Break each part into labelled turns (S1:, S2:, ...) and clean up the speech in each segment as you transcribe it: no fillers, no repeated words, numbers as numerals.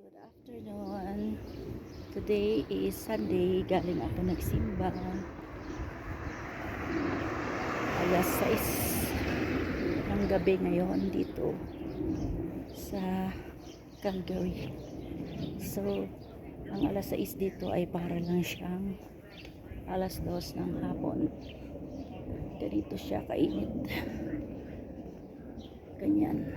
S1: Good afternoon. Today is Sunday. Galing ako nagsimba. Alas 6 ng gabi ngayon dito sa Calgary. So, ang alas 6 dito ay para lang siyang alas 2 ng hapon. Ganito siya kainit. Ganyan.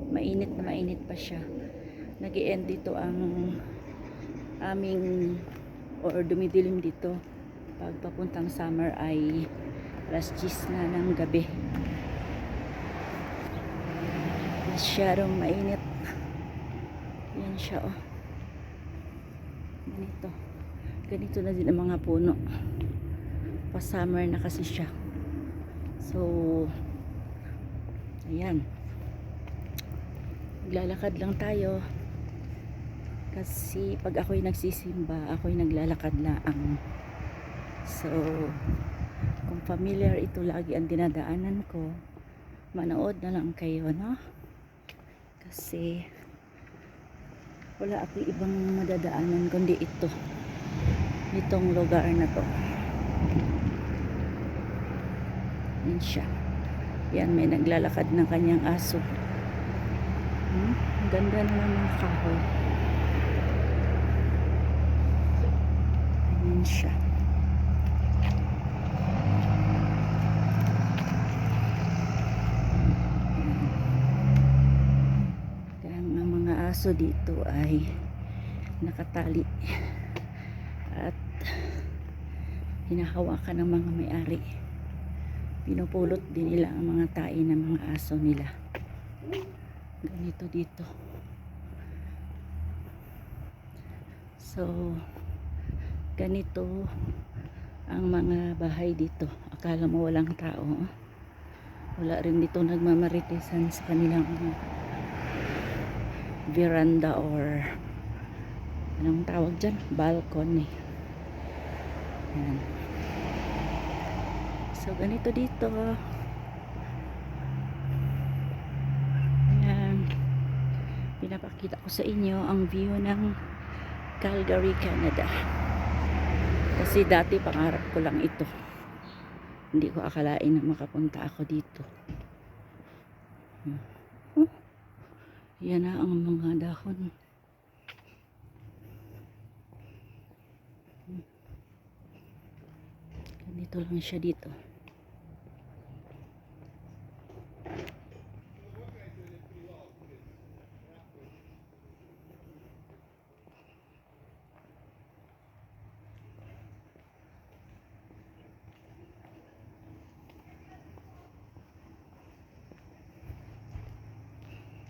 S1: Mainit na mainit pa siya. Nag-i-end dito ang aming or dumidilim dito pag papuntang summer ay alas 10 na ng gabi. Masyadong mainit. Yan siya, oh. Ganito na din ang mga puno. Pa summer na kasi siya. So ayan, maglalakad lang tayo kasi pag ako'y nagsisimba, ako'y naglalakad lang. So kung familiar ito lagi ang dinadaanan ko, manood na lang kayo, no? Kasi wala ako ibang madadaanan kundi itong lugar na to. Yan siya. Yan, may naglalakad ng kanyang aso. Ang ganda naman ng kahoy. Ayan siya. Kaya ang mga aso dito ay nakatali at hinahawakan ng mga may-ari. Pinupulot din nila ang mga tae ng mga aso nila. Ganito dito. So ganito ang mga bahay dito. Akala mo walang tao. Wala rin dito nagmamaritesan sa kanilang veranda or anong tawag dyan? Balcony. Yan. So ganito dito. Pinapakita ko sa inyo ang view ng Calgary, Canada. Kasi dati pangarap ko lang ito. Hindi ko akalain na makapunta ako dito. Yan na ang mga dahon. Ganito lang siya dito.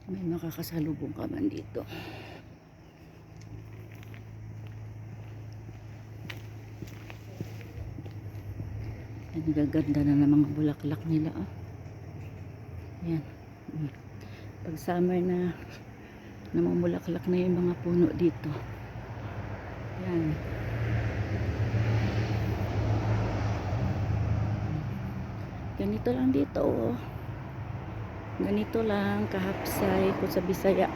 S1: May makakasalubong ka man dito. Ang gaganda na ng mga bulaklak nila, oh. Yan. Pag summer na namumulaklak na yung mga puno dito. Yan. Ganito lang dito, oh. Ganito lang kahapsay kung sa Bisaya.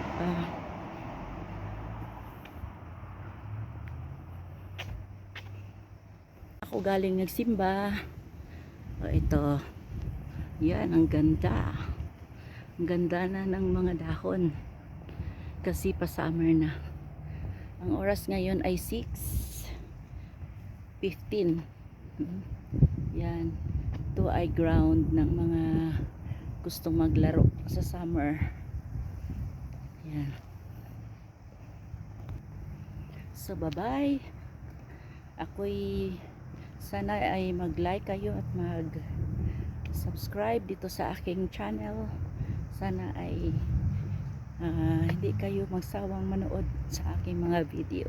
S1: Ako galing nagsimba. Ito. Yan, ang ganda. Ang ganda na ng mga dahon. Kasi pa summer na. Ang oras ngayon ay 6:15. Yan. Ito ay ground ng mga gustong maglaro sa summer. Yan. So bye-bye. Ako'y sana ay mag-like kayo at mag-subscribe dito sa aking channel. Sana ay hindi kayo magsawang manood sa aking mga video.